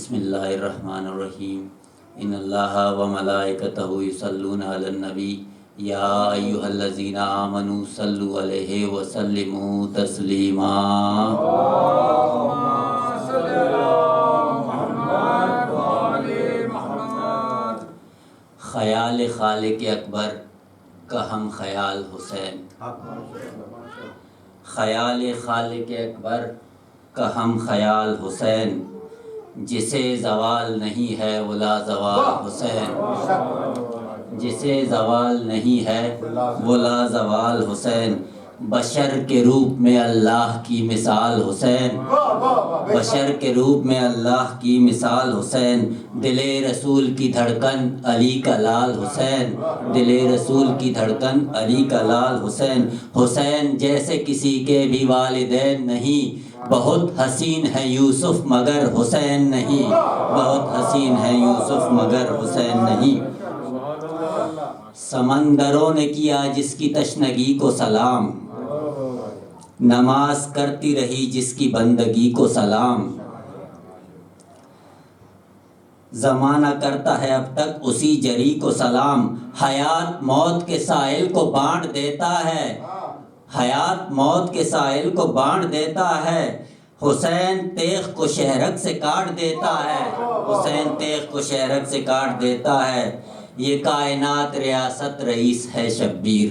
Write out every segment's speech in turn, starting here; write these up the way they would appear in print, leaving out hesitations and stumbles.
بسم اللہ الرحمن الرحیم ان اللہ و ملائکتہ یصلون علی النبی یا ایھا الذین آمنوا صلوا علیہ وسلموا تسلیما۔ خیال خالق اکبر کا ہم خیال حسین، خیال خالق اکبر کا ہم خیال حسین، جسے زوال نہیں ہے وہ لا زوال حسین، جسے زوال نہیں ہے وہ لا زوال حسین، بشر کے روپ میں اللہ کی مثال حسین، بشر کے روپ میں اللہ کی مثال حسین، دل رسول کی دھڑکن علی کا لال حسین، دل رسول کی دھڑکن علی کا لال حسین، حسین جیسے کسی کے بھی والدین نہیں، بہت حسین ہے یوسف مگر حسین نہیں، بہت حسین ہے یوسف مگر حسین نہیں۔ سمندروں نے کیا جس کی تشنگی کو سلام، نماز کرتی رہی جس کی بندگی کو سلام، زمانہ کرتا ہے اب تک اسی جری کو سلام، حیات موت کے سائل کو بانٹ دیتا ہے، حیات موت کے سائل کو بانٹ دیتا ہے، حسین تیغ کو شہرک سے کاٹ دیتا ہے، حسین تیغ کو شہرک سے کاٹ دیتا ہے، یہ کائنات ریاست رئیس ہے شبیر،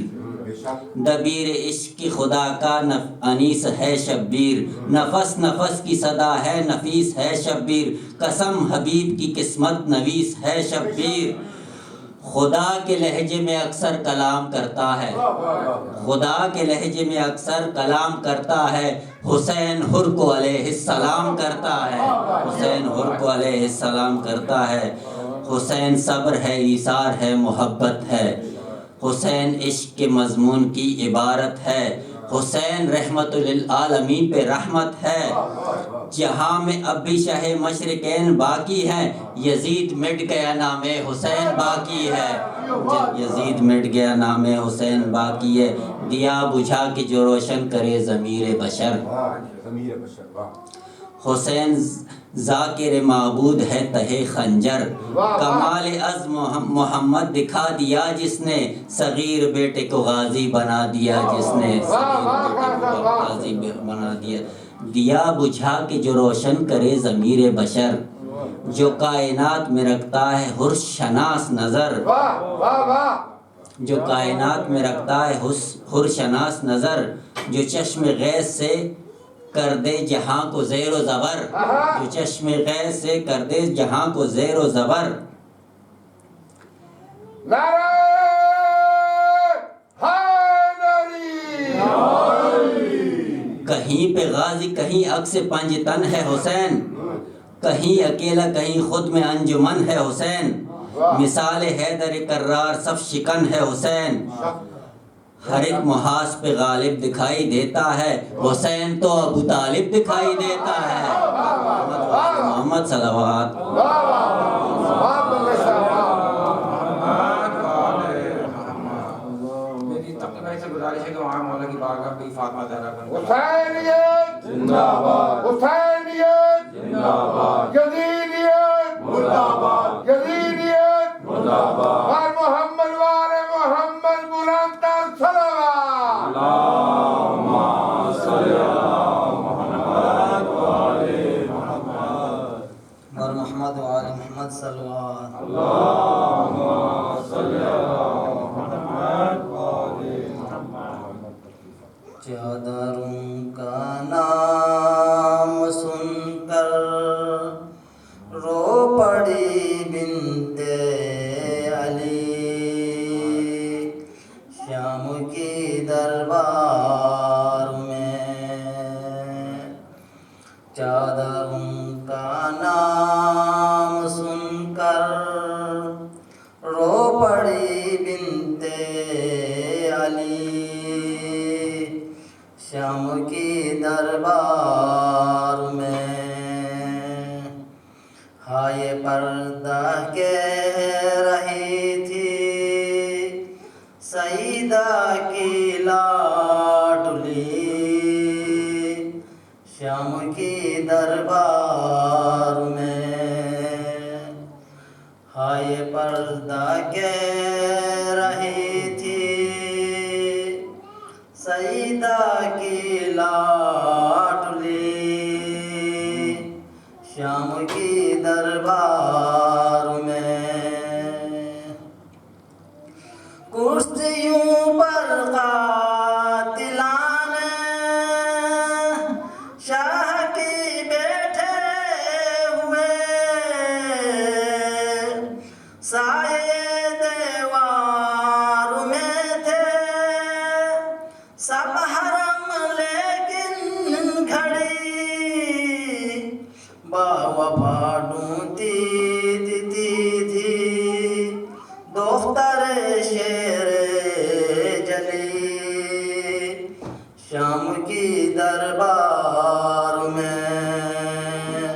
دبیر عشق کی خدا کا انیس ہے شبیر، نفس نفس کی صدا ہے نفیس ہے شبیر، قسم حبیب کی قسمت نویس ہے شبیر، خدا کے لہجے میں اکثر کلام کرتا ہے، خدا کے لہجے میں اکثر کلام کرتا ہے، حسین حر کو علیہ السلام کرتا ہے، حسین حر کو علیہ السلام کرتا ہے، حسین صبر ہے ایثار ہے محبت ہے، حسین عشق کے مضمون کی عبارت ہے، حسین رحمت للعالمین پہ رحمت ہے، جہاں میں اب بھی شاہ مشرقین باقی ہیں، یزید مٹ گیا نام حسین باقی ہے، یزید مٹ گیا نام حسین باقی ہے، دیا بجھا کے جو روشن کرے ضمیر بشر، حسین ذاکر معبود ہے تہے خنجر، کمال از محمد دکھا دیا جس نے، صغیر بیٹے کو غازی بنا دیا جس نے، صغیر بیٹے کو غازی بنا دیا، دیا بجھا کے جو روشن کرے ضمیر بشر، جو کائنات میں رکھتا ہے حر شناس نظر، جو کائنات میں رکھتا ہے حر شناس نظر، جو چشم غیث سے کر دے جہاں کو زیر و زبر، جو چشم غیث سے کر دے جہاں کو زیر و زبر، کہیں پہ غازی کہیں عکس پنجتن ہے حسین، کہیں اکیلا کہیں خود میں انجمن ہے حسین، مثال حیدر کرار صف شکن ہے حسین، ہر ایک محاذ پہ غالب دکھائی دیتا ہے، حسین تو ابو طالب دکھائی دیتا ہے، محمد صلوات۔ میری تقریباً سے گزارش ہے کہ وہاں مولا کی بارگاہ پہ فاطمہ زہرا بن حسینیت زندہ باد، حسینیت زندہ باد، یزیدیت مرد آباد، یزیدیت مرد آباد، اور محمد وال محمد بلند تر صلوات، اللہم صلی علی محمد وآل محمد، اور محمد وآل محمد صلوات، اللہم صلی علی محمد وآل محمد۔ چادروں کا نام سن کر رو پڑی بنت علی، شام کی دربار میں، چادروں کا نام سن کر رو پڑی بنت علی، شام کی دربار میں، ہائے پردہ کہہ رہی تھی سیدہ کی لاڈلی، شام کی دربار میں، آئے پردہ کہہ رہی تھی سیدہ کی لاڈلی، شام کی دربار میں کرسیوں پر قاتلان شاہ کی بیٹھے ہوئے، سائے دیوار میں تھے سب حرم، لیکن گھڑی باوفا ڈھونڈتی تھی دختر شیر جلی، شام کی دربار میں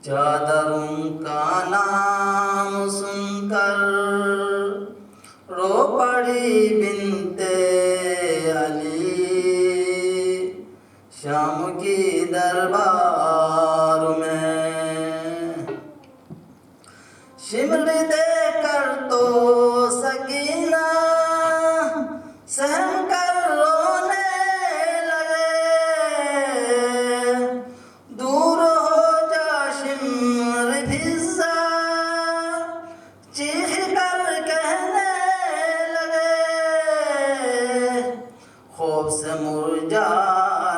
چادروں کا نام سن کر رو پڑی بنت علی، شام کی دربار میں شمر دے کر تو سکینہ سہم کر رونے لگے، دور ہو جا شمر فضا چیخ کر کہنے لگے، خوف سے مرجھا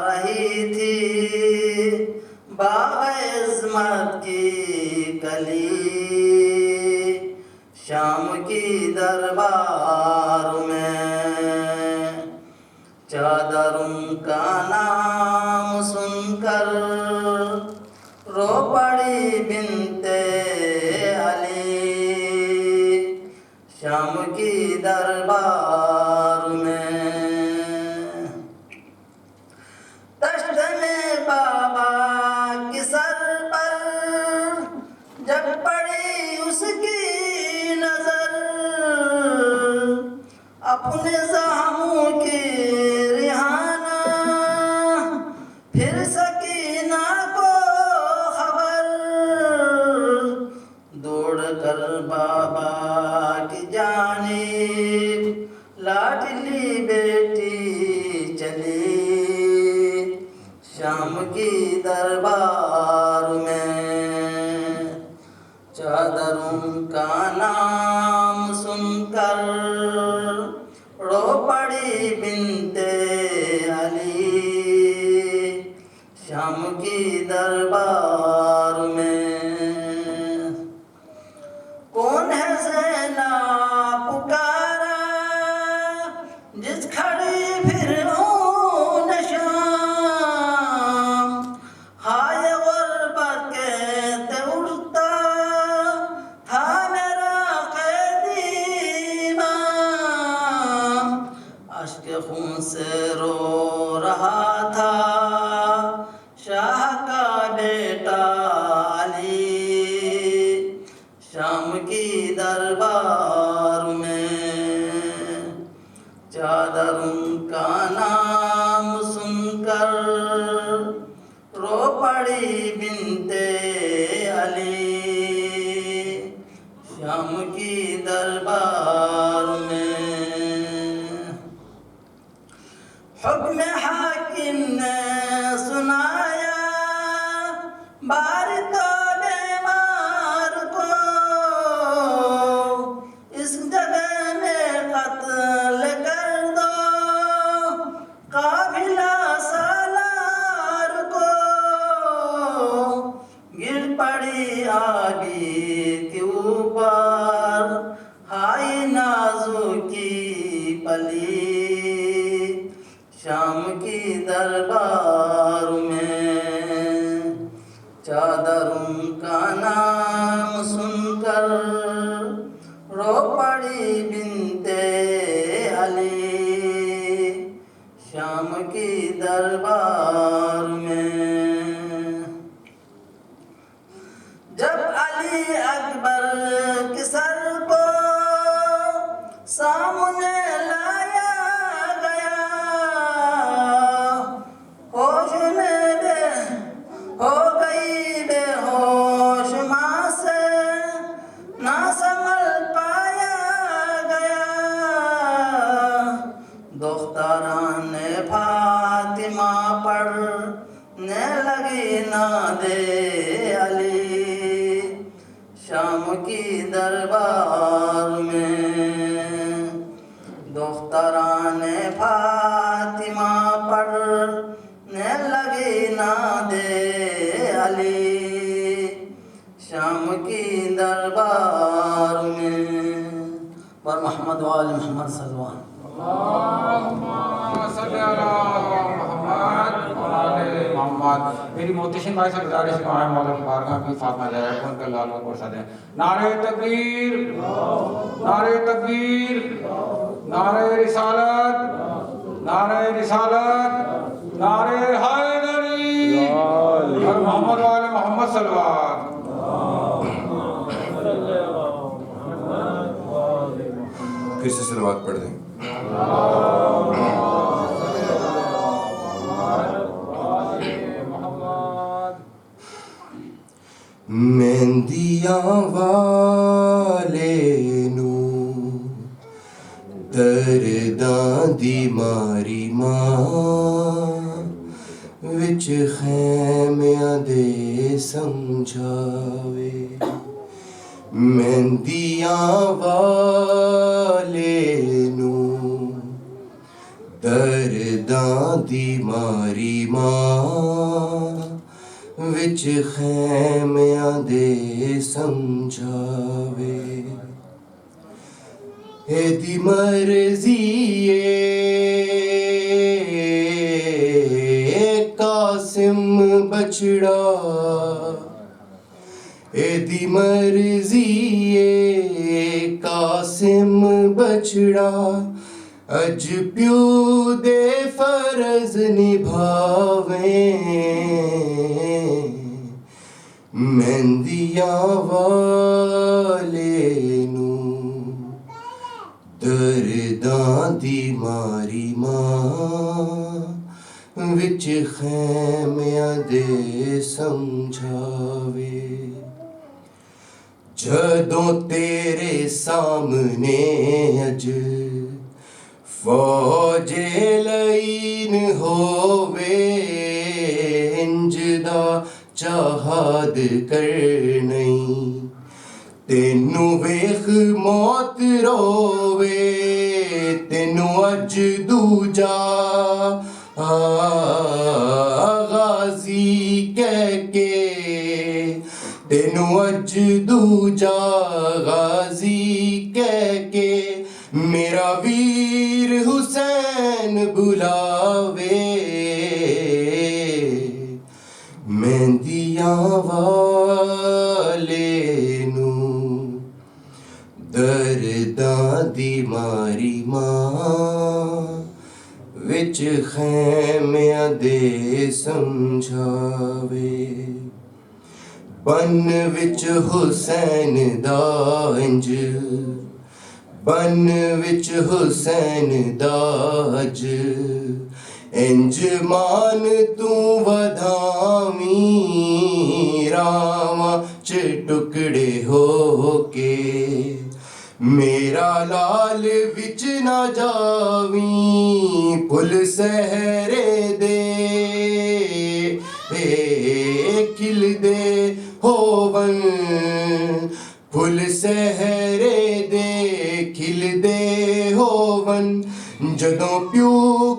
رہی تھی باغ عظمت کی کلی، شام کی دربار میں چادروں کا نام سن کر رو پڑی بنت علی، شام کی دربار میں دشت میں بابا کی سر پر جب پڑی اس کی نظر، اپنے زخموں کی ریحانہ پھر سکینہ کو خبر، دوڑ کر بابا کی جانب لاڈلی بیٹی چلی، شام کی دربار میں چادروں کا نام سن کر رو پڑی بنت علی، شام کی دربار میں کون ہے زینب پکارا جس کھڑی پھر اون شام، ہائے غربت کہتے اٹھتا تھا میرا قیدی امام، اشک خون سے رو رہا تھا شاہ کا بیٹا علی، شام کی دربار میں چادروں کا نام سن کر رو پڑی بنت علی، شام کی دربار میں حکم حاکم نے سنایا بار تو بیمار کو، اس جگہ میں قتل کر دو قافلہ سالار کو، گر پڑی آگے کے اوپر ہائی نازو کی پلی، شام کی دربار میں چادر نے لگی نادے علی شام کی دربار میں دختران فاطمہ پڑھنے لگی نادے علی شام کی دربار میں پر محمد وآل محمد صلی اللہ علیہ وسلم اللہم صلی علی محمد وعلی محمد. میری محتشم بھائی سے گزارش ہے کہ ہمارے مولا کی بارگاہ میں فاطمہ زہرا کو ان کے لال کو پرسا دیں. نعرہ تکبیر، نعرہ تکبیر، نعرہ رسالت، نعرہ رسالت، نعرہ حیدری اور محمد وعلی محمد صلی اللہ علیہ وسلم. پھر سے صلوات پڑھ دیں. مہندیاں والے نو درداں دی ماری ماں وچ خیمیاں دے سمجھاوے. مہندیاں والے نو درداں دی ماری ماں وچ خیمیاں دے سمجھاوے. ایدی مرضی قاسم بچڑا، ایدی مرضی قاسم بچڑا اج پیو دے فرض نبھاویں. مہندیاں والے نو درداں دی ماری ماں وچ خیمیاں دے سمجھاوے. جدوں تیرے سامنے اج فوج لین ہووے انج دا چاہد کرنئی. تینوں ویخ موت رووے تینوں اج دوجا غازی کہہ کے، تینوں اج دوجا غازی کہہ کے میرا ویر حسین بلاوے. مہندیاں والے نو درداں دی ماری ماں وچ خیمیاں دے سمجھاوے. بن وچ حسین دا انج، بن وچ حسین دا اج انج مان تو ودھاویں راواں چ ٹکڑے ہو کے. میرا لال وچ نہ جاویں پھل سہرے دے کھل دے ہوون، پھل سہرے دے کھل دے ہوون جدوں پیو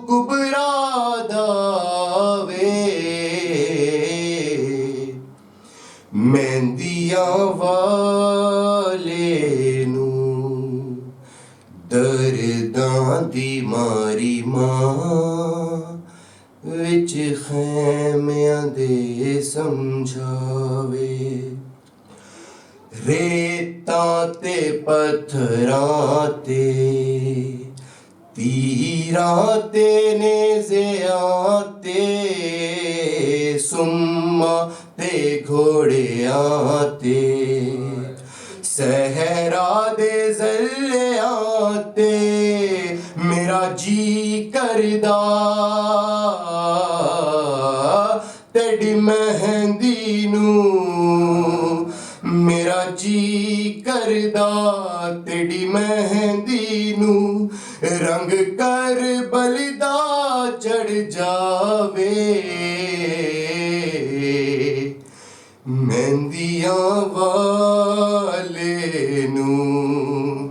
کبرا داوے. مہندیاں والے نو درداں دی ماری ماں وچ خیمیاں دے سمجھاوے. ریتاں تے پتھراں تے تیراں تے نیزیاں تے سماں تے گھوڑیاں تے صحرا دے ذلیاں تے میرا جی کردا تیری مہندی نو، میرا جی کردا تیری مہندی نو رنگ کربلا دا چڑھ جاوے. مہندیاں والے نوں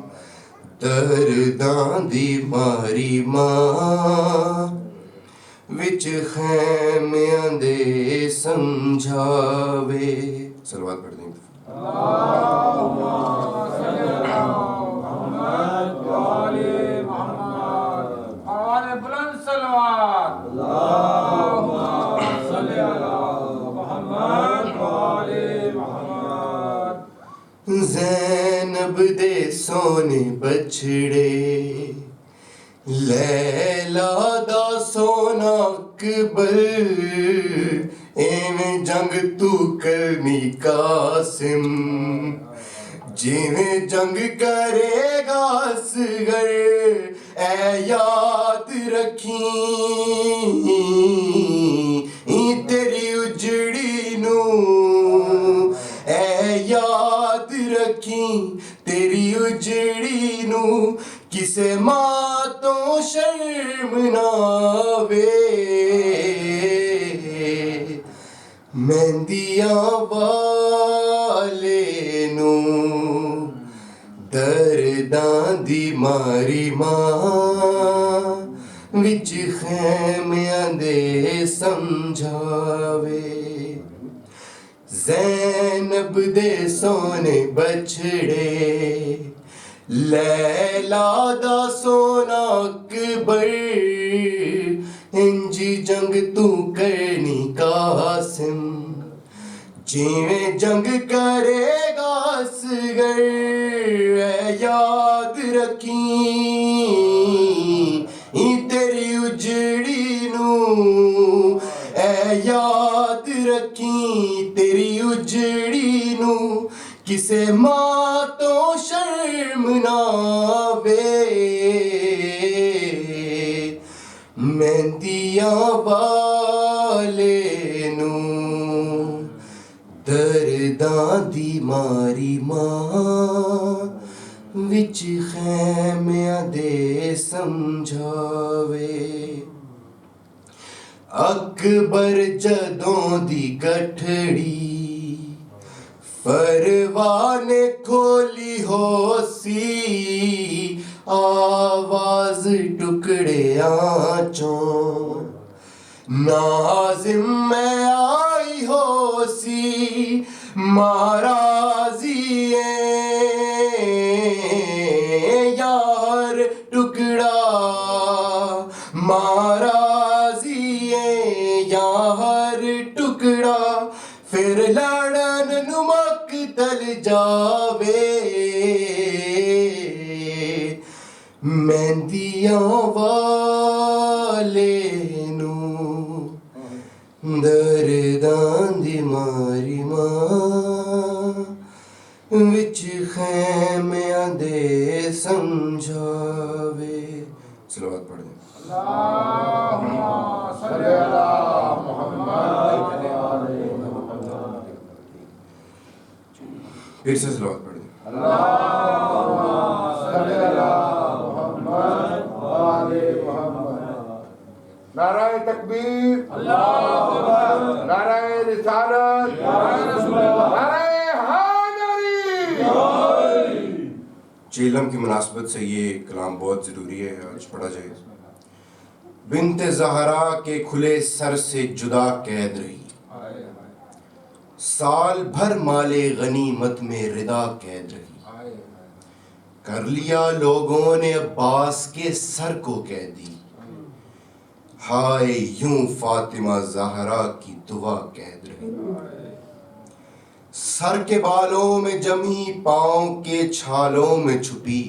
درداں دی ماری ماں وچ خیمیاں دے سمجھاوے. صلوات پڑھ دیں. بلند صلوات. اللهم صل على محمد وآل محمد. زینب دے سونے بچڑے لیلا دا سونا اکبر ایویں جنگ تو کرنی قاسم جیویں جنگ کرے گا اصغر اے یاد رکھیں تیری اجڑی نوں اے یاد رکھیں تیری اجڑی نوں کسے ماں تو شرم نہ آوے مہندیاں والے نوں درداں دی ماری ماں وچ خیمیاں دے سمجھاوے. زینب دے سونے بچڑے لیلا دا سونا اکبر انجی جنگ تو کرنی قاسم جیویں جنگ کرے گا اصغر اے یاد رکھیں تیری اجڑی نوں اے یاد رکھیں تیری اجڑی نوں کسے ماں تو شرم نہ آوے مہندیاں والے نوں درداں دی ماری ماں وچ خیمیاں دے سمجھاوے. اکبر جدوں دی گٹھڑی پرواہ نے کھولی ہو سی آواز ٹکڑیاں چوں ناظم میں آئی ہو سی مارازیے یار ٹکڑا مارازیے یار ٹکڑا پھر لڑن نمک تل جاوے مہندیاں والے نوں درداں دی ماری ماں وچ خیمیاں دے سمجھاوے. صلوات پڑھ دیں. اللهم صل على محمد وآل محمد. پھر سے صلوات پڑھ دیں. اللهم صل على محمد وآل محمد. نعرہ تکبیر. اللہ اکبر. نعرہ رسالت. نعرہ حیدری. چیلم کی مناسبت سے یہ کلام بہت ضروری ہے، آج پڑھا جائے. بنت زہرا کے کھلے سر سے جدا قید رہی سال بھر مال غنیمت میں ردا قید رہی کر لیا لوگوں نے عباس کے سر کو قیدی ہائے یوں فاطمہ زہرا کی دعا قید رہی سر کے بالوں میں جمی پاؤں کے چھالوں میں چھپی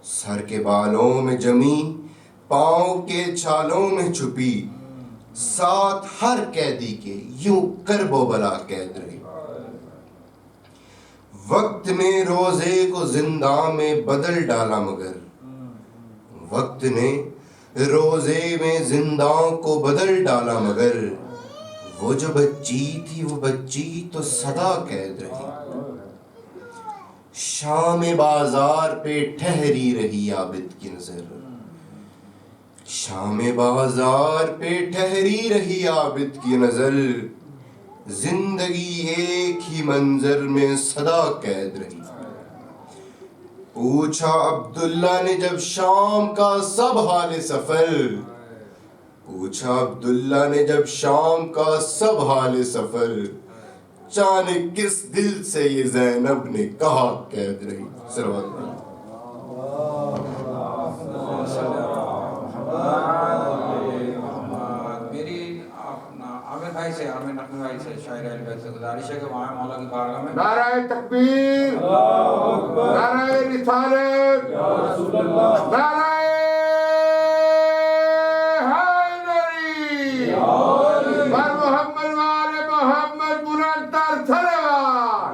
سر کے بالوں میں جمی پاؤں کے چھالوں میں چھپی ساتھ ہر قیدی کے یوں کرب و بلا قید رہی وقت نے روزے کو زندہ میں بدل ڈالا مگر وقت نے روزے میں زنداں کو بدل ڈالا مگر وہ جو بچی تھی وہ بچی تو سدا قید رہی شام بازار پہ ٹھہری رہی عابد کی نظر شام بازار پہ ٹھہری رہی عابد کی نظر زندگی ایک ہی منظر میں سدا قید رہی. پوچھا عبداللہ نے جب شام کا سب حال سفر، پوچھا عبداللہ نے جب شام کا سب حال سفر، جانے کس دل سے یہ زینب نے کہا قید رہی. صلوات اللہ. میری عامر بھائی سے، عامر نقوی بھائی سے، شاعر اہل بیت سے گزارش ہے کہ وہاں مولا کی بارگاہ میں نعرہ تکبیر، نعرہ رسالت، نعرہ حیدری، بر محمد و آل محمد بلندتر صلوات.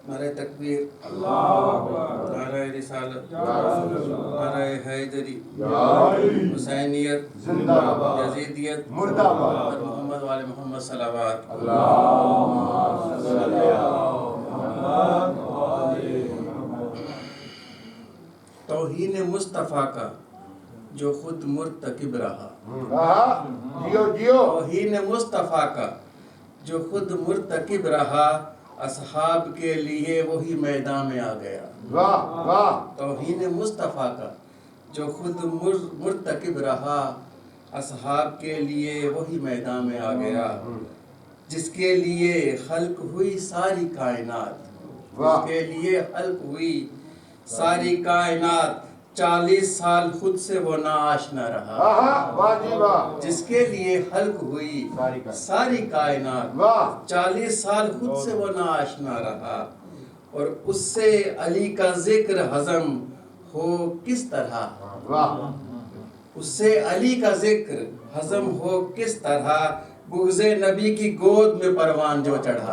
نعرہ تکبیر، نعرہ رسالت، نعرہ حیدری، حسینیت، یزیدیت، اور محمد و آل محمد صلوات. توہین مصطفیٰ کا جو خود مرتکب رہا، جیو جیو. توہین مصطفیٰ کا جو خود مرتکب رہا، اصحاب کے لیے وہی میدان میں آ گیا. واہ واہ. توہین مصطفیٰ کا جو خود مرتکب رہا، اصحاب کے لیے وہی میدان میں آ گیا. جس کے لیے خلق ہوئی ساری کائنات، جس کے لیے خلق ہوئی ساری کائنات، 40 سال خود سے وہ ناآشنا رہا. واہ جی واہ. جس کے لیے خلق ہوئی ساری کائنات، واہ. 40 سال خود سے وہ ناآشنا رہا. اور اس سے علی کا ذکر ہضم ہو کس طرح، واہ. اس سے علی کا ذکر ہضم ہو کس طرح، بغض نبی کی گود میں پروان جو چڑھا.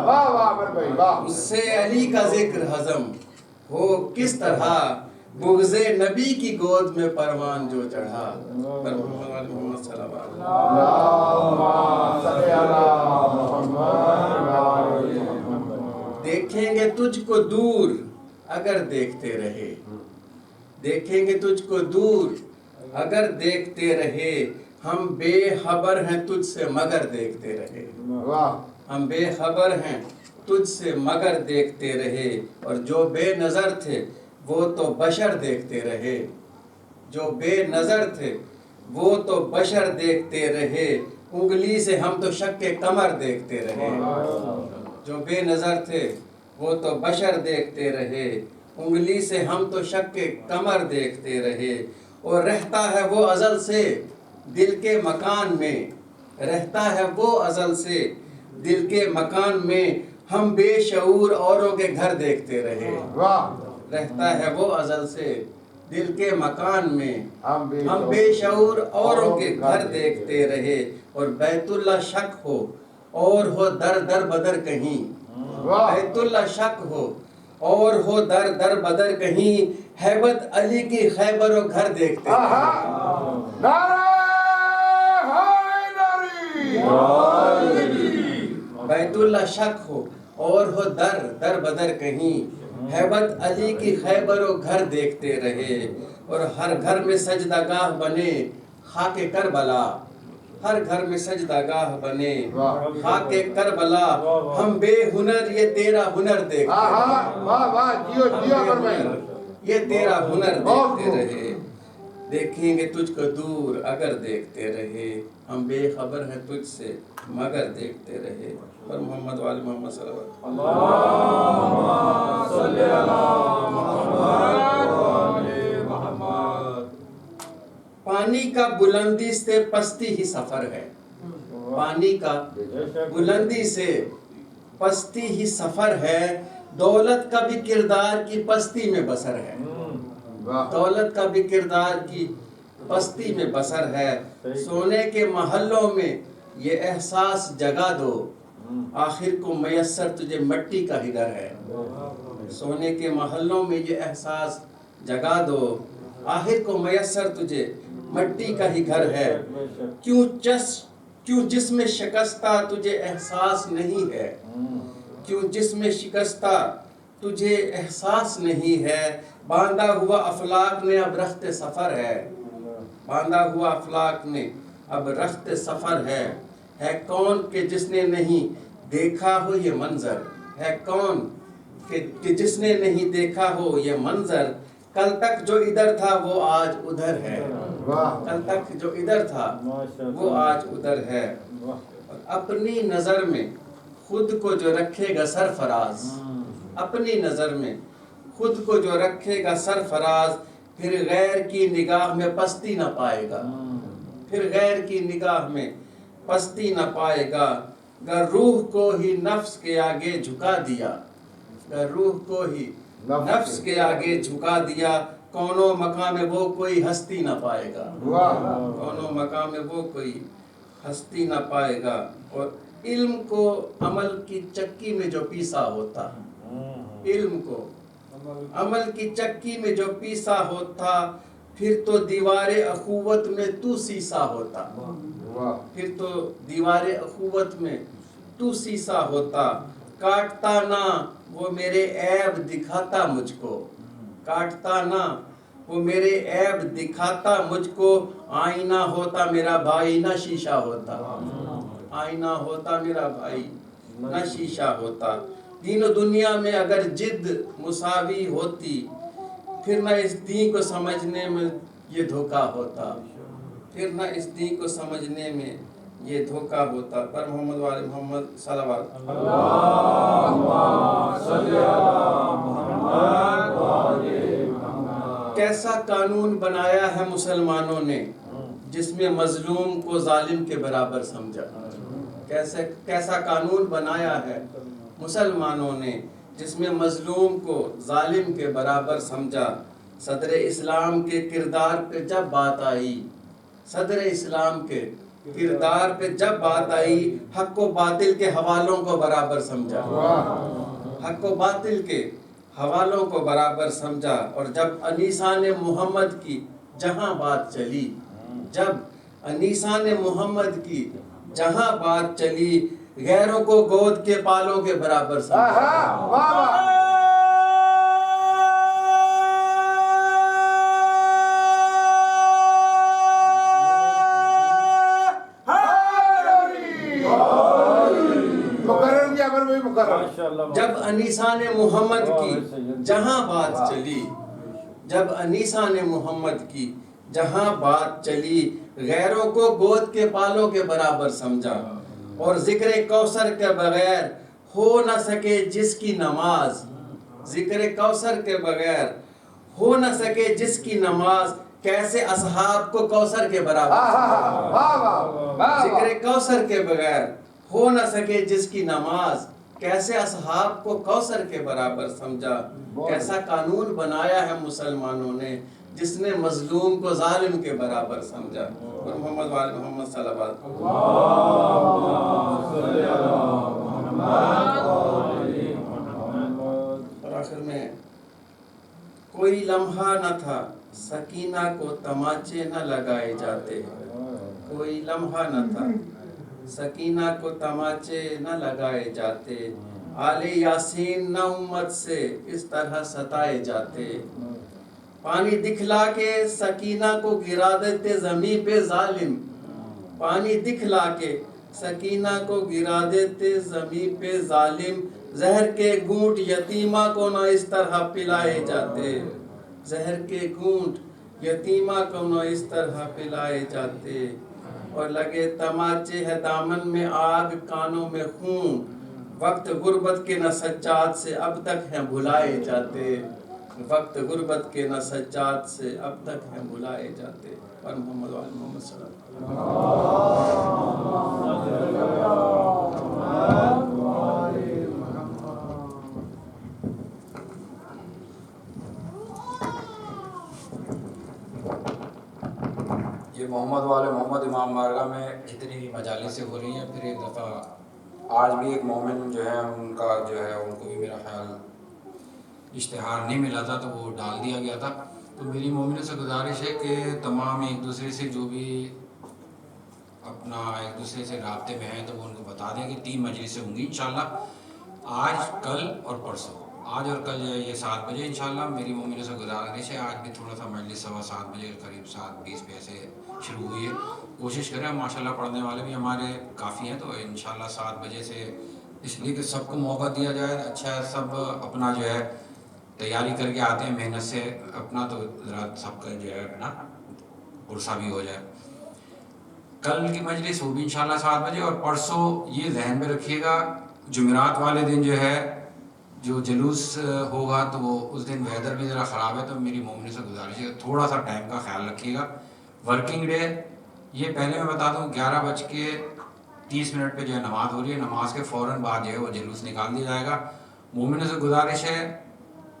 واہ واہ عامر بھائی واہ. اس سے علی کا ذکر ہضم ہو کس طرح، بغض نبی کی گود میں پروان جو چڑھا. پر محمد صلی اللہ علیہ وسلم. اللہم صلی علی محمد. دیکھیں گے تجھ کو دور اگر دیکھتے رہے، دیکھیں گے تجھ کو دور اگر دیکھتے رہے، ہم بے خبر ہیں تجھ سے مگر دیکھتے رہے. واہ. ہم بے خبر ہیں تجھ سے مگر دیکھتے رہے. اور جو بے نظر تھے وہ تو بشر دیکھتے رہے، جو بے نظر تھے وہ تو بشر دیکھتے رہے، انگلی سے ہم تو شک کمر دیکھتے رہے. جو بے نظر تھے وہ تو بشر دیکھتے رہے، انگلی سے ہم تو شک کمر دیکھتے رہے. اور رہتا ہے وہ ازل سے دل کے مکان میں، رہتا ہے وہ ازل سے دل کے مکان میں، ہم بے شعور اوروں کے گھر دیکھتے رہے. واہ. رہتا ہے وہ ازل سے دل کے مکان میں، ہم بے شعور اوروں کے گھر دیکھتے رہے. اور بیت اللہ شک ہو اور ہو در در بدر کہیں، بیت اللہ شک ہو اور ہو در در بدر کہیں، ہیبت علی کی خیبر و گھر دیکھتے رہے. نعرہ حیدری. بیت اللہ شک ہو اور ہو در در بدر کہیں، ہیبت علی کی خیبر و گھر دیکھتے رہے. اور ہر گھر میں سجدہ گاہ بنے خاک کربلا، ہر گھر میں سجدہ گاہ بنے خاک کربلا، ہم بے ہنر یہ تیرا ہنر دیکھتے رہے. واہ واہ. جیو جیو عامر بھائی. یہ تیرا ہنر دیکھتے رہے. دیکھیں گے تجھ کو دور اگر دیکھتے رہے، ہم بے خبر ہیں تجھ سے مگر دیکھتے رہے. پر محمد و آل محمد صلی اللہ علیہ وسلم. پانی کا بلندی سے پستی ہی سفر ہے، پانی کا بلندی سے پستی ہی سفر ہے، دولت کا بھی کردار کی پستی میں بسر ہے، دولت کا بھی کردار کی پستی میں بسر ہے. سونے کے محلوں میں یہ احساس جگا دو، آخر کو میسر تجھے مٹی کا ہی گھر ہے. سونے کے محلوں میں یہ احساس جگا دو، آخر کو میسر تجھے مٹی کا ہی گھر ہے. کیوں جسم شکستہ تجھے احساس نہیں ہے، کیوں جسم شکستہ تجھے احساس نہیں ہے باندھا ہوا افلاک نے اب رخت سفر ہے باندھا ہوا افلاک نے اب رخت سفر ہے کون کہ جس نے نہیں دیکھا ہو یہ منظر ہے کون کہ جس نے نہیں دیکھا ہو یہ منظر کل تک جو ادھر تھا وہ آج ادھر ہے کل تک جو ادھر تھا وہ آج ادھر ہے اپنی نظر میں خود کو جو رکھے گا سرفراز اپنی نظر میں خود کو جو رکھے گا سرفراز پھر غیر کی نگاہ میں پستی نہ پائے گا پھر غیر کی نگاہ میں پستی نہ پائے گا گر روح کو ہی نفس کے آگے جھکا دیا گر روح کو ہی نفس کے آگے جھکا دیا کونوں مقام میں وہ کوئی ہستی نہ پائے گا کونوں مقام میں وہ کوئی ہستی نہ پائے گا اور علم کو عمل کی چکی میں جو پیسا ہوتا علم کو عمل کی چکی میں جو پیسا ہوتا پھر تو دیوار اخوت میں تو سیسا ہوتا پھر تو دیوار اخوت میں تو سیسا ہوتا کاٹتا نہ وہ میرے عیب دکھاتا مجھ کو کاٹتا نہ وہ میرے عیب دکھاتا مجھ کو آئینہ ہوتا میرا بھائی نہ شیشہ ہوتا آئینہ ہوتا میرا بھائی نہ شیشہ ہوتا دین و دنیا میں اگر جد مساوی ہوتی پھر نہ اس دین کو سمجھنے میں یہ دھوکہ ہوتا پھر نہ اس دین کو سمجھنے میں یہ دھوکہ ہوتا پر محمد وآل محمد صلوات کیسا قانون بنایا ہے مسلمانوں نے جس میں مظلوم کو ظالم کے برابر سمجھا کیسا قانون بنایا ہے مسلمانوں نے جس میں مظلوم کو ظالم کے برابر سمجھا صدر اسلام کے کردار پہ جب بات آئی صدر اسلام کے کردار پہ جب بات آئی حق و باطل کے حوالوں کو برابر سمجھا حق و باطل کے حوالوں کو برابر سمجھا اور جب انیسان محمد کی جہاں بات چلی جب انیسان محمد کی جہاں بات چلی غیروں کو گود کے پالوں کے برابر سمجھا جب انیسان محمد کی جہاں بات چلی جب انیسان محمد کی جہاں بات چلی غیروں کو گود کے پالوں کے برابر سمجھا اور ذکر کوثر کے بغیر ہو نہ سکے جس کی نماز ذکر کوثر کے بغیر ہو نہ سکے جس کی نماز کیسے اصحاب کو کوثر کے برابر ذکر کوثر کے بغیر ہو نہ سکے جس کی نماز کیسے اصحاب کو کوثر کے برابر سمجھا کیسا قانون بنایا ہے مسلمانوں نے جس نے مظلوم کو ظالم کے برابر سمجھا اور محمد وآل محمد صلوات اور آخر میں کوئی لمحہ نہ تھا سکینہ کو تماچے نہ لگائے جاتے کوئی لمحہ نہ تھا سکینہ کو تماچے نہ لگائے جاتے آل یاسین نہ امت سے اس طرح ستائے جاتے پانی دکھلا کے سکینہ کو گرا دیتے زمین پہ ظالم پانی دکھلا کے سکینہ کو گرا دیتے زمین پہ ظالم زہر کے گھونٹ یتیمہ کو نہ اس طرح پلائے جاتے زہر کے گھونٹ یتیمہ کو نہ اس طرح پلائے جاتے اور لگے تماچے ہے دامن میں آگ کانوں میں خون وقت غربت کے نہ سجاد سے اب تک ہیں بھلائے جاتے وقت غربت کے نہ سجاد سے اب تک ہیں بھلائے جاتے پر محمد وآل محمد صلی اللہ علیہ یہ محمد والے محمد امام بارگاہ میں جتنی بھی مجالسیں ہو رہی ہیں پھر ایک دفعہ آج بھی ایک مومن جو ہے ان کا جو ہے ان کو بھی میرا خیال اشتہار نہیں ملا تھا تو وہ ڈال دیا گیا تھا تو میری مومنوں سے گزارش ہے کہ تمام ایک دوسرے سے جو بھی اپنا ایک دوسرے سے رابطے میں ہیں تو وہ ان کو بتا دیں کہ 3 مجلسیں ہوں گی انشاءاللہ آج کل اور پرسوں آج اور کل جو ہے یہ 7 بجے انشاءاللہ میری مومنوں سے گزارش ہے. آج بھی تھوڑا سا مجلس 7:15 بجے قریب 7:20 پہ ایسے شروع ہوئی ہے. کوشش کریں, ماشاءاللہ پڑھنے والے بھی ہمارے کافی ہیں, تو انشاءاللہ 7 بجے سے, اس لیے کہ سب کو موقع دیا جائے. اچھا ہے, سب اپنا جو ہے تیاری کر کے آتے ہیں محنت سے اپنا, تو ذرا سب کا جو ہے اپنا عرصہ بھی ہو جائے. کل کی مجلس وہ بھی انشاءاللہ 7 بجے. اور پرسوں یہ ذہن میں رکھیے گا, جمعرات والے دن جو ہے جو جلوس ہوگا, تو وہ اس دن ویدر بھی ذرا خراب ہے, تو میری مومنوں سے گزارش ہے تھوڑا سا ٹائم کا خیال رکھیے گا. ورکنگ ڈے یہ پہلے میں بتا دوں 11:30 پہ جو ہے نماز ہو رہی ہے. نماز کے فوراً بعد جو ہے وہ جلوس نکال دیا جائے گا. مومنوں سے گزارش ہے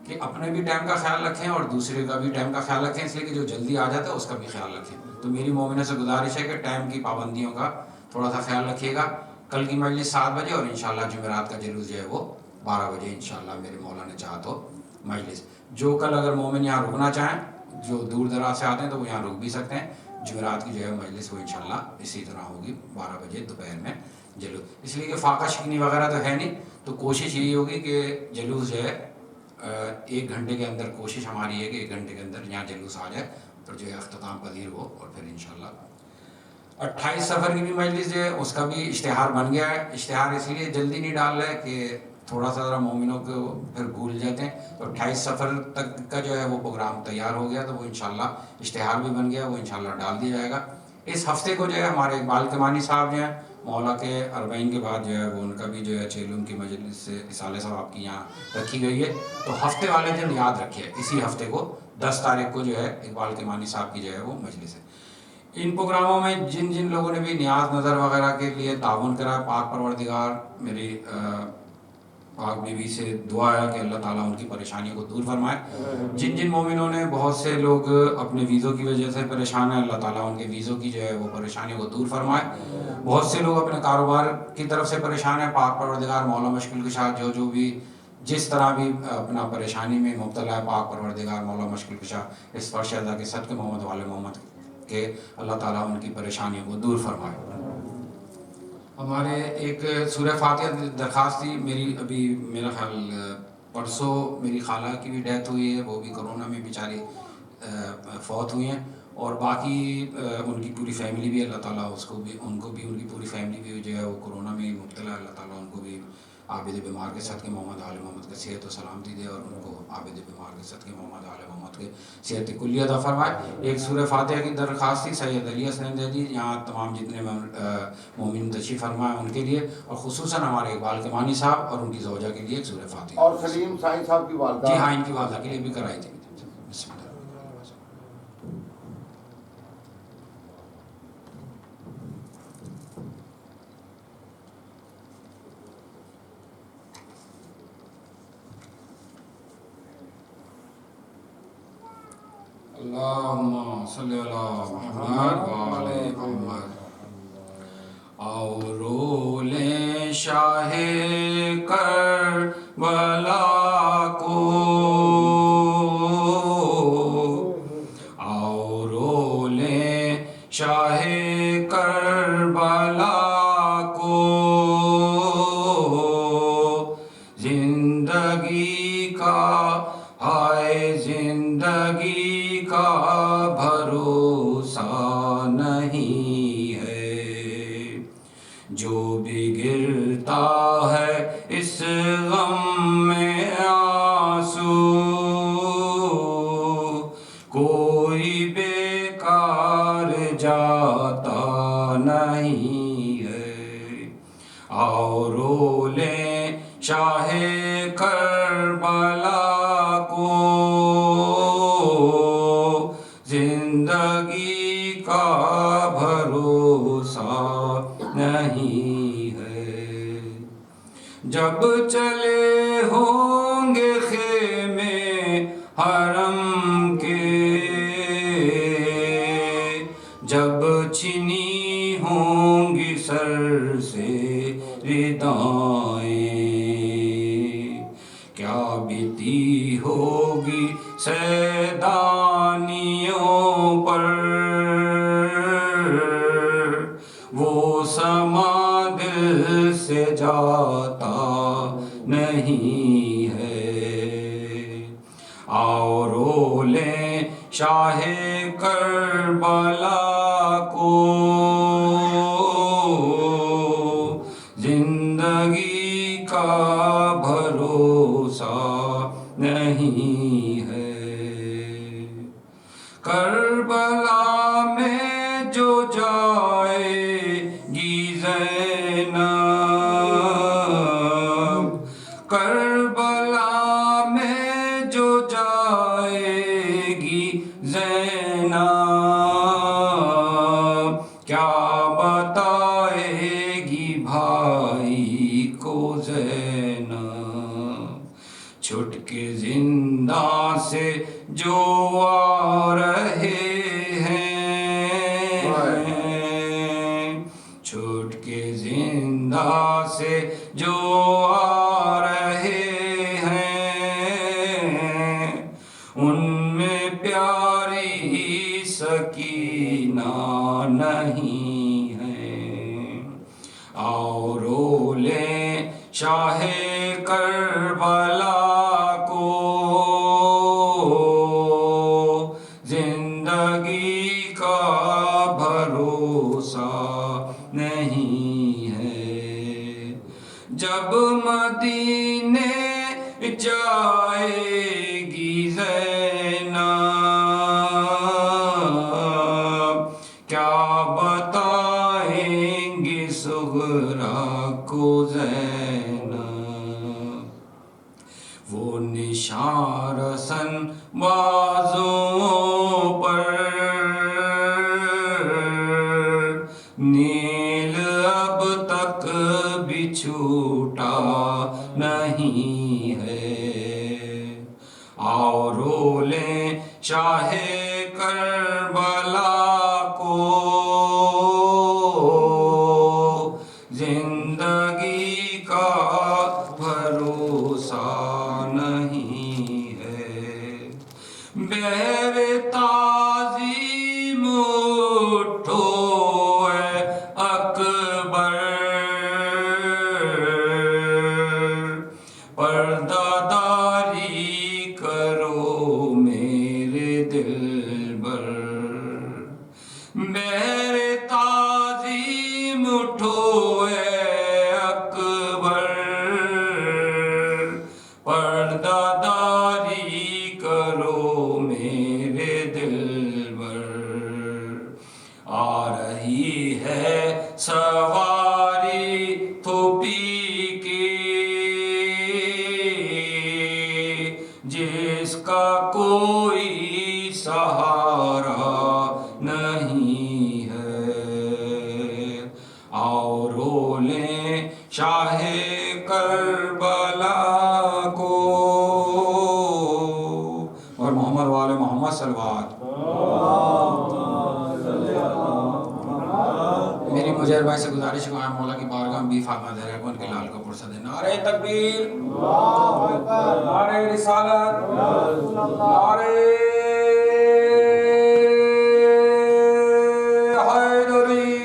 کہ اپنے بھی ٹائم کا خیال رکھیں اور دوسرے کا بھی ٹائم کا خیال رکھیں, اس لیے کہ جو جلدی آ جاتا ہے اس کا بھی خیال رکھیں. تو میری مومنوں سے گزارش ہے کہ ٹائم کی پابندیوں کا تھوڑا سا خیال رکھیے گا. کل کی مجلس 7 بجے, اور انشاءاللہ جمعرات کا جلوس جو ہے وہ 12 بجے انشاءاللہ میرے مولا نے چاہا تو مجلس. جو کل اگر مومن یہاں رکنا چاہیں, جو دور دراز سے آتے ہیں, تو وہ یہاں رک بھی سکتے ہیں. جمعرات کی جو ہے مجلس وہ انشاءاللہ اسی طرح ہوگی 12 بجے دوپہر میں جلوس. اس لیے کہ فاقہ شکنی وغیرہ تو ہے نہیں, تو کوشش یہی ہوگی کہ جلوس جو ہے 1 گھنٹے کے اندر, کوشش ہماری ہے کہ 1 گھنٹے کے اندر یہاں جلوس آ جائے, تو جو ہے اختتام پذیر ہو. اور پھر انشاءاللہ 28 سفر کی بھی مجلس جو ہے اس کا بھی اشتہار بن گیا ہے. اشتہار اس لیے جلدی نہیں ڈال رہا ہے کہ تھوڑا سا ذرا مومنوں کو پھر بھول جاتے ہیں, تو 28 سفر تک کا جو ہے وہ پروگرام تیار ہو گیا, تو وہ انشاءاللہ اشتہار بھی بن گیا, وہ انشاءاللہ ڈال دیا جائے گا. اس ہفتے کو جو ہے ہمارے اقبال کمانی صاحب جو ہیں مولا کے 40 کے بعد جو ہے وہ ان کا بھی جو ہے چیلم کی مجلس سے اصالہ ثواب کی یہاں رکھی گئی ہے. تو ہفتے والے دن یاد رکھیے, اسی ہفتے کو 10 تاریخ کو جو ہے اقبال کمانی صاحب کی جو ہے وہ مجلس ہے. ان پروگراموں میں جن جن لوگوں نے بھی نیاز نظر وغیرہ کے لیے تعاون کرا, پاک پروردگار میری پاک بیوی سے دعا ہے کہ اللہ تعالیٰ ان کی پریشانیوں کو دور فرمائے. جن جن مومنوں نے, بہت سے لوگ اپنے ویزوں کی وجہ سے پریشان ہیں, اللہ تعالیٰ ان کے ویزوں کی جو ہے وہ پریشانیوں کو دور فرمائے. بہت سے لوگ اپنے کاروبار کی طرف سے پریشان ہیں, پاک پروردگار مولا مشکل کشا جو بھی جس طرح بھی اپنا پریشانی میں مبتلا ہے, پاک پروردگار مولا مشکل کشا اس فرش ادا کے صدقے محمد والے محمد کہ اللہ تعالیٰ ان کی پریشانیوں کو دور فرمائے. ہمارے ایک سورہ فاتحہ درخواست تھی میری, ابھی میرا خیال پرسوں میری خالہ کی بھی ڈیتھ ہوئی ہے, وہ بھی کرونا میں بیچاری فوت ہوئی ہیں. اور باقی ان کی پوری فیملی بھی, اللہ تعالیٰ اس کو بھی, ان کو بھی, ان کی پوری فیملی بھی جو ہے وہ کرونا میں مبتلا ہے. اللہ تعالیٰ ان کو بھی عابد بیمار کے صدقے محمد آل محمد کے صحت و سلامتی دے, اور ان کو عابد بیمار کے صدقے محمد آل محمد کے صحت کلی عطا فرمائے. ایک سورہ فاتحہ کی درخواست تھی سید علی حسن دے دی, یہاں تمام جتنے مومن تشریف فرمائے ان کے لیے, اور خصوصاً ہمارے اقبال کمانی صاحب اور ان کی زوجہ کے لیے ایک سورہ فاتحہ. اور سلیم سائیں صاحب کی والدہ, جی ہاں, ان کی والدہ کے لیے بھی کرائی تھی. بسم اللہ. اللہم صلی علی محمد وآل محمد. آؤ رو لیں شاہ کربلا کو, آؤ رو لیں شاہ کربلا کو, زندگی کا ہائے زندگی کا بھروسہ نہیں ہے, جو بھی گرتا ہے اس غم میں آنسو, کوئی بیکار جاتا نہیں ہے. آؤ رو لیں شاہ کربلا کو, زندگی کا بھروسہ نہیں ہے. جب چلے ہوں گے خیمے حرم کے, جب چنی ہوں گی سر سے ردائیں, کیا بیتی ہوگی سیدانیوں پر, وہ سما دل سے جاتا نہیں ہے. شاہ کربلا کو زندگی کا بھروسہ نہیں ہے۔ کربلا میں جو جائے گی زینب، کربلا میں جو جائے گی زینب، کیا بتائے گی بھائی کو زینب، چھٹ کے زندہ سے جو آ رہے ہیں، چھٹ کے زندہ سے جو آ رہے ہیں، ان میں پیاری سکینہ نہیں ہے۔ آؤ رو لیں شاہ کربلا کو، زندگی کا بھروسہ نہیں ہے۔ جب مدینے جائے گی زینب، کیا بتائیں گے صغرا کو زینب، وہ نشان رسن بازوں پر نیل اب تک بھی چھوٹا نہیں ہے۔ آؤ رو لیں شاہ کربلا کو، زندگی کا بھروسہ نہیں ہے۔ بہر تعظیم اٹھو اے اکبر، پردہ داری کرو میرے دلبر، بہر تعظیم اٹھو اے اکبر، پردہ داری کرو میرے دلبر، آ رہی ہے سواری تھوپی کی، جس کا کوئی سہارا نہیں ہے۔ آؤ رو لیں شاہ کربلا کو، اور محمد والے محمد صلوات۔ میری مجھے بھائی سے گزارش ہے کہ مولا کی بارگاہ میں بھی فاطمہ زہرا کو ان کے لال کو پرسہ دیں۔ نعرہ تکبیر، نعرہ رسالت، نعرہ حیدری،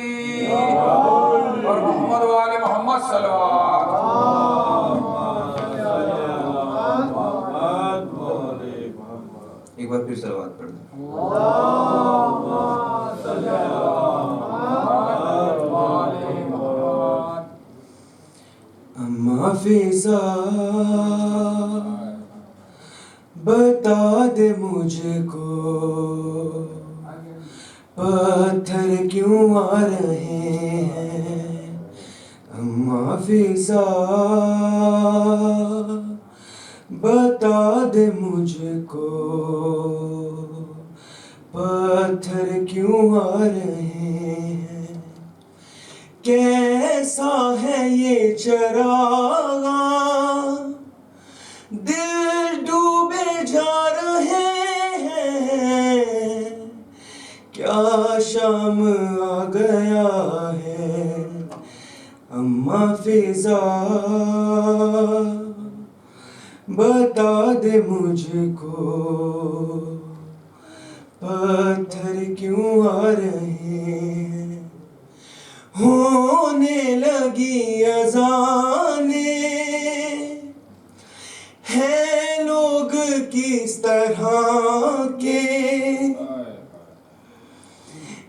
اور محمد والے محمد صلوات۔ ایک بار پھر صلوات پڑھ دیں۔ اماں فضا بتا دے مجھ کو، پتھر کیوں آ رہے ہیں؟ اماں فضا بتا دے مجھ کو، پتھر کیوں آ رہے ہیں؟ کیسا ہے یہ چراغ، دل ڈوبے جا رہے ہیں، کیا شام آ گیا ہے؟ اماں فضا بتا دے مجھ کو، پتھر کیوں آ رہے ہیں؟ ہونے لگی اذانیں، ہیں لوگ کس طرح کے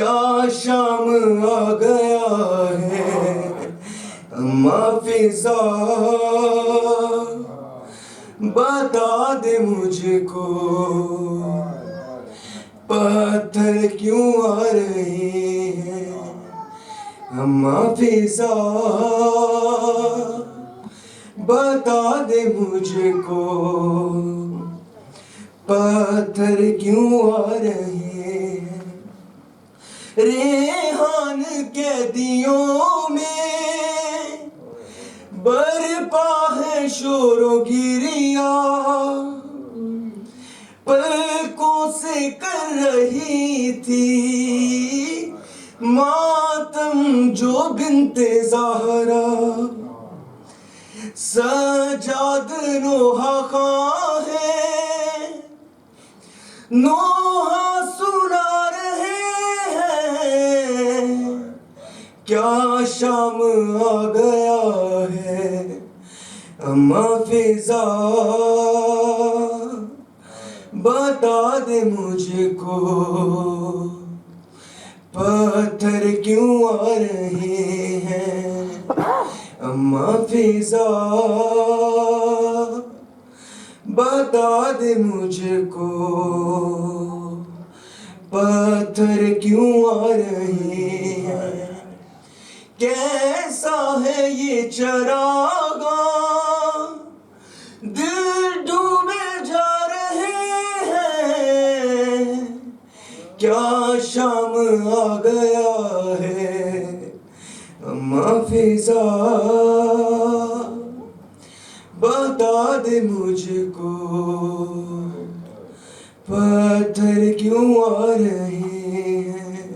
کیا شام آ گیا ہے اماں فضا بتا دے مجھ کو پتھر کیوں آ رہے ہیں اماں فضا بتا دے مجھ کو پتھر کیوں آ رہے ہیں ریحان کے دیوں میں برپا ہے شور و گریا پلکوں سے کر رہی تھی ماتم جو بنت زہرا سجاد نوحہ خواں ہے نوحہ سنا رہے ہیں کیا شام آ گیا ہے اماں فضا بتا دے مجھ کو پتھر کیوں آ رہے ہیں اماں فضا بتا دے مجھ کو پتھر کیوں آ رہے ہیں کیسا ہے یہ چراغاں دل ڈوبے جا رہے ہیں کیا شام آ گیا ہے اماں فضا بتا دے مجھ کو پتھر کیوں آ رہے ہیں.